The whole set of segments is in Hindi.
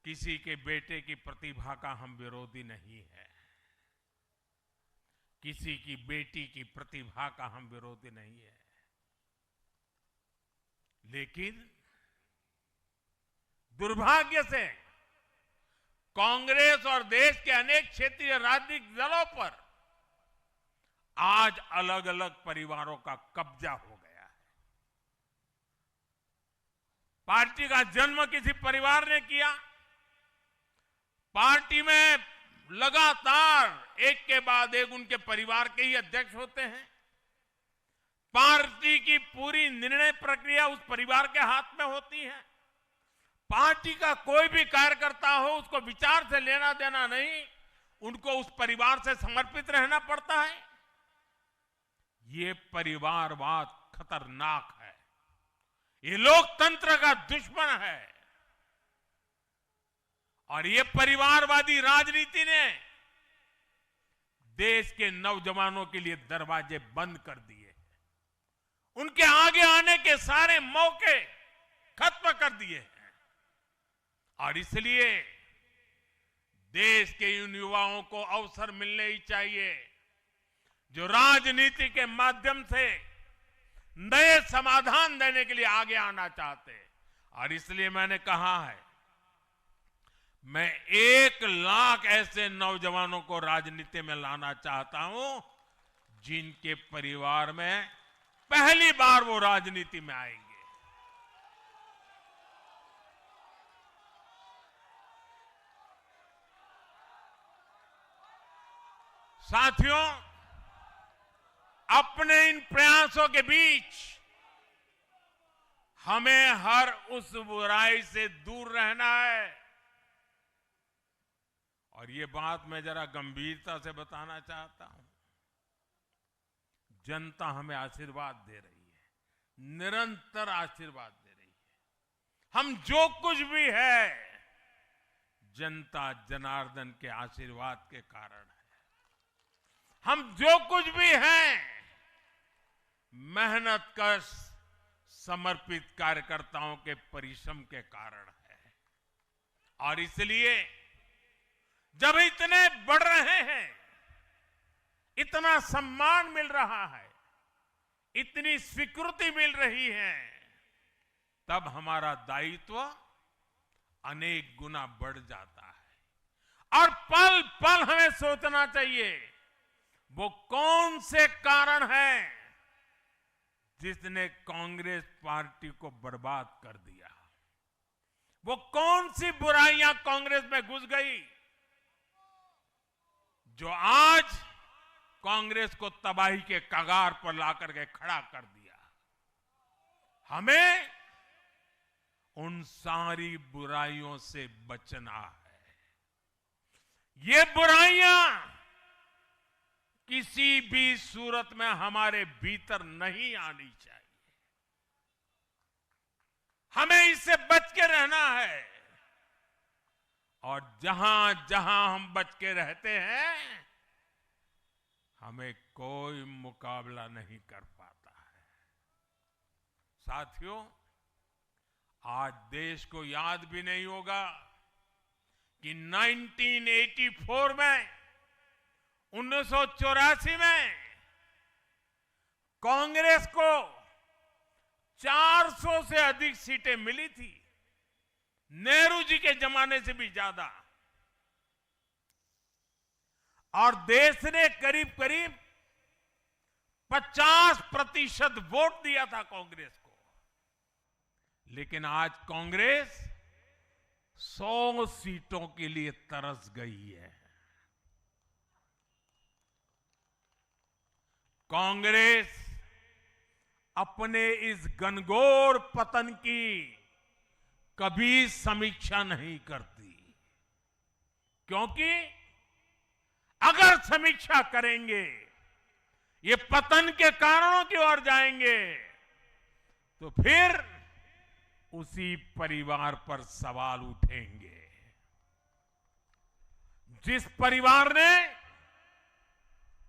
किसी के बेटे की प्रतिभा का हम विरोधी नहीं है, किसी की बेटी की प्रतिभा का हम विरोधी नहीं है, लेकिन दुर्भाग्य से कांग्रेस और देश के अनेक क्षेत्रीय राजनीतिक दलों पर आज अलग अलग परिवारों का कब्जा हो गया है। पार्टी का जन्म किसी परिवार ने किया, पार्टी में लगातार एक के बाद एक उनके परिवार के ही अध्यक्ष होते हैं, पार्टी की पूरी निर्णय प्रक्रिया उस परिवार के हाथ में होती है, पार्टी का कोई भी कार्यकर्ता हो उसको विचार से लेना देना नहीं, उनको उस परिवार से समर्पित रहना पड़ता है। ये परिवारवाद खतरनाक है, ये लोकतंत्र का दुश्मन है और ये परिवारवादी राजनीति ने देश के नौजवानों के लिए दरवाजे बंद कर दिए, उनके आगे आने के सारे मौके खत्म कर दिए हैं। और इसलिए देश के उन युवाओं को अवसर मिलने ही चाहिए जो राजनीति के माध्यम से नए समाधान देने के लिए आगे आना चाहते हैं। और इसलिए मैंने कहा है, मैं 1 लाख ऐसे नौजवानों को राजनीति में लाना चाहता हूं जिनके परिवार में पहली बार वो राजनीति में आएंगे। साथियों, अपने इन प्रयासों के बीच हमें हर उस बुराई से दूर रहना है। और ये बात मैं जरा गंभीरता से बताना चाहता हूं। जनता हमें आशीर्वाद दे रही है, निरंतर आशीर्वाद दे रही है। हम जो कुछ भी है जनता जनार्दन के आशीर्वाद के कारण है। हम जो कुछ भी हैं मेहनत कश समर्पित कार्यकर्ताओं के परिश्रम के कारण है। और इसलिए जब इतने बढ़ रहे हैं, इतना सम्मान मिल रहा है, इतनी स्वीकृति मिल रही है, तब हमारा दायित्व अनेक गुना बढ़ जाता है। और पल पल हमें सोचना चाहिए वो कौन से कारण हैं जिसने कांग्रेस पार्टी को बर्बाद कर दिया, वो कौन सी बुराइयां कांग्रेस में घुस गई जो आज कांग्रेस को तबाही के कगार पर लाकर के खड़ा कर दिया। हमें उन सारी बुराइयों से बचना है। ये बुराइयां किसी भी सूरत में हमारे भीतर नहीं आनी चाहिए। हमें इससे बच के रहना है। और जहां जहां हम बच के रहते हैं, हमें कोई मुकाबला नहीं कर पाता है। साथियों, आज देश को याद भी नहीं होगा कि 1984 में 1984 में कांग्रेस को 400 से अधिक सीटें मिली थी, नेहरू जी के जमाने से भी ज्यादा। और देश ने करीब करीब 50% वोट दिया था कांग्रेस को। लेकिन आज कांग्रेस 100 सीटों के लिए तरस गई है। कांग्रेस अपने इस घनघोर पतन की कभी समीक्षा नहीं करती, क्योंकि अगर समीक्षा करेंगे, ये पतन के कारणों की ओर जाएंगे, तो फिर उसी परिवार पर सवाल उठेंगे। जिस परिवार ने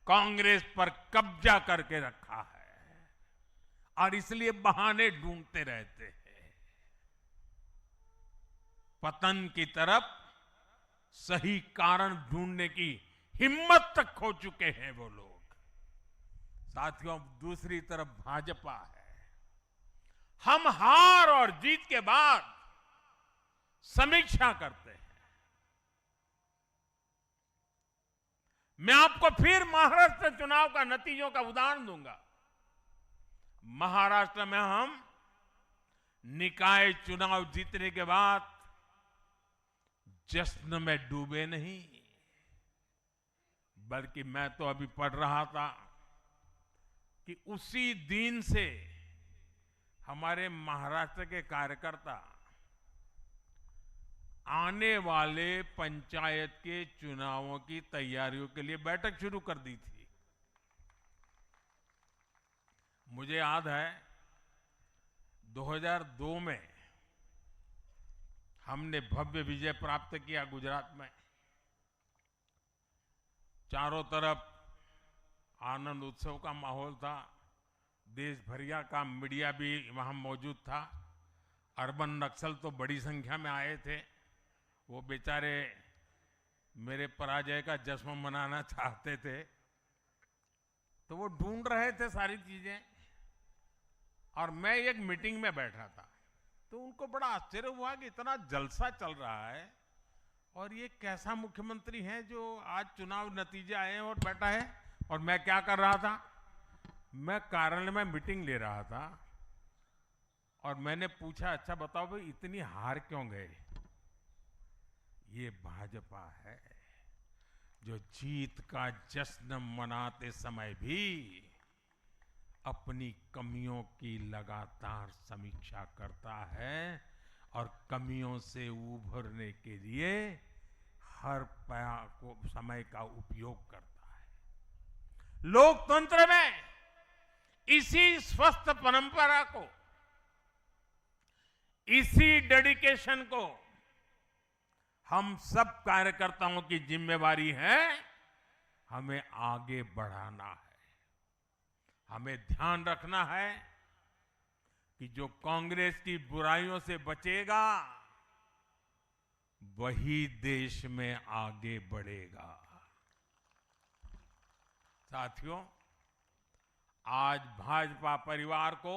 कांग्रेस पर कब्जा करके रखा है और इसलिए बहाने ढूंढते रहते हैं। पतन की तरफ सही कारण ढूंढने की हिम्मत तक खो चुके हैं वो लोग। साथियों, दूसरी तरफ भाजपा है। हम हार और जीत के बाद समीक्षा करते हैं। मैं आपको फिर महाराष्ट्र चुनाव का नतीजों का उदाहरण दूंगा। महाराष्ट्र में हम निकाय चुनाव जीतने के बाद जश्न में डूबे नहीं, बल्कि मैं तो अभी पढ़ रहा था कि उसी दिन से हमारे महाराष्ट्र के कार्यकर्ता आने वाले पंचायत के चुनावों की तैयारियों के लिए बैठक शुरू कर दी थी। मुझे याद है 2002 में हमने भव्य विजय प्राप्त किया गुजरात में। चारों तरफ आनंद उत्सव का माहौल था। देश भरिया का मीडिया भी वहां मौजूद था। अर्बन नक्सल तो बड़ी संख्या में आए थे। वो बेचारे मेरे पराजय का जश्न मनाना चाहते थे, तो वो ढूंढ रहे थे सारी चीजें। और मैं एक मीटिंग में बैठा था, तो उनको बड़ा आश्चर्य हुआ कि इतना जलसा चल रहा है और ये कैसा मुख्यमंत्री है जो आज चुनाव नतीजे आए हैं और बैठा है। और मैं क्या कर रहा था, मैं कार्यालय में मीटिंग ले रहा था और मैंने पूछा, अच्छा बताओ भाई इतनी हार क्यों गए? ये भाजपा है जो जीत का जश्न मनाते समय भी अपनी कमियों की लगातार समीक्षा करता है और कमियों से उभरने के लिए हर समय का उपयोग करता है। लोकतंत्र में इसी स्वस्थ परंपरा को, इसी डेडिकेशन को हम सब कार्यकर्ताओं की जिम्मेवारी है, हमें आगे बढ़ाना है। हमें ध्यान रखना है कि जो कांग्रेस की बुराइयों से बचेगा वही देश में आगे बढ़ेगा। साथियों, आज भाजपा परिवार को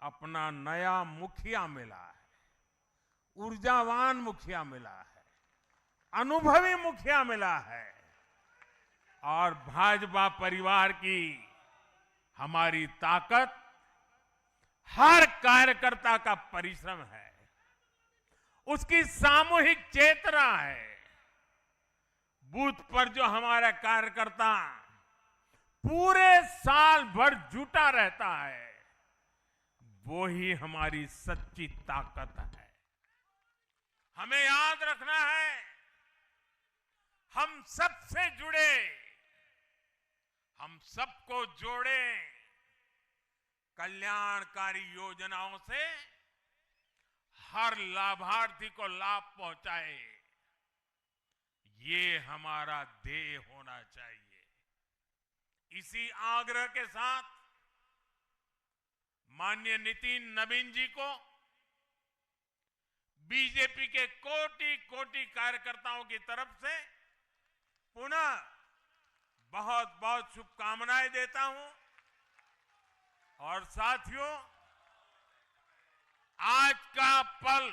अपना नया मुखिया मिला है, ऊर्जावान मुखिया मिला है, अनुभवी मुखिया मिला है और भाजपा परिवार की हमारी ताकत हर कार्यकर्ता का परिश्रम है, उसकी सामूहिक चेतना है। बूथ पर जो हमारा कार्यकर्ता पूरे साल भर जुटा रहता है, वो ही हमारी सच्ची ताकत है। हमें याद रखना है, हम सबसे जुड़े, हम सबको जोड़े, कल्याणकारी योजनाओं से हर लाभार्थी को लाभ पहुंचाए, ये हमारा ध्येय होना चाहिए। इसी आग्रह के साथ माननीय नितिन नवीन जी को बीजेपी के कोटि कोटि कार्यकर्ताओं की तरफ से पुनः बहुत बहुत शुभकामनाएं देता हूं। और साथियों, आज का पल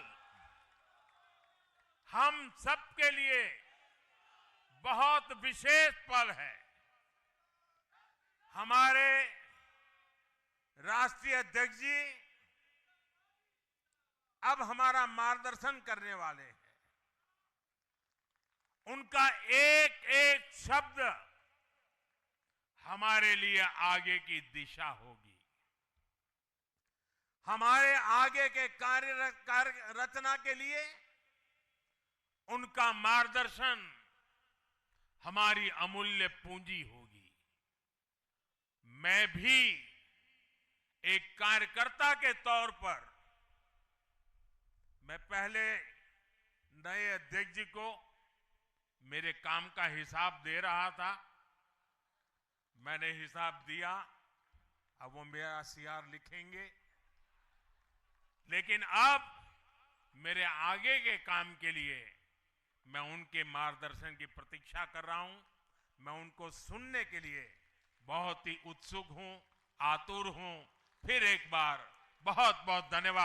हम सबके लिए बहुत विशेष पल है। हमारे राष्ट्रीय अध्यक्ष जी अब हमारा मार्गदर्शन करने वाले हैं। उनका एक एक शब्द हमारे लिए आगे की दिशा होगी। हमारे आगे के कार्य रचना के लिए उनका मार्गदर्शन हमारी अमूल्य पूंजी होगी। मैं भी एक कार्यकर्ता के तौर पर, मैं पहले नए अध्यक्ष जी को मेरे काम का हिसाब दे रहा था। मैंने हिसाब दिया, अब वो मेरा सीआर लिखेंगे। लेकिन अब मेरे आगे के काम के लिए मैं उनके मार्गदर्शन की प्रतीक्षा कर रहा हूं। मैं उनको सुनने के लिए बहुत ही उत्सुक हूं, आतुर हूं। फिर एक बार बहुत बहुत धन्यवाद।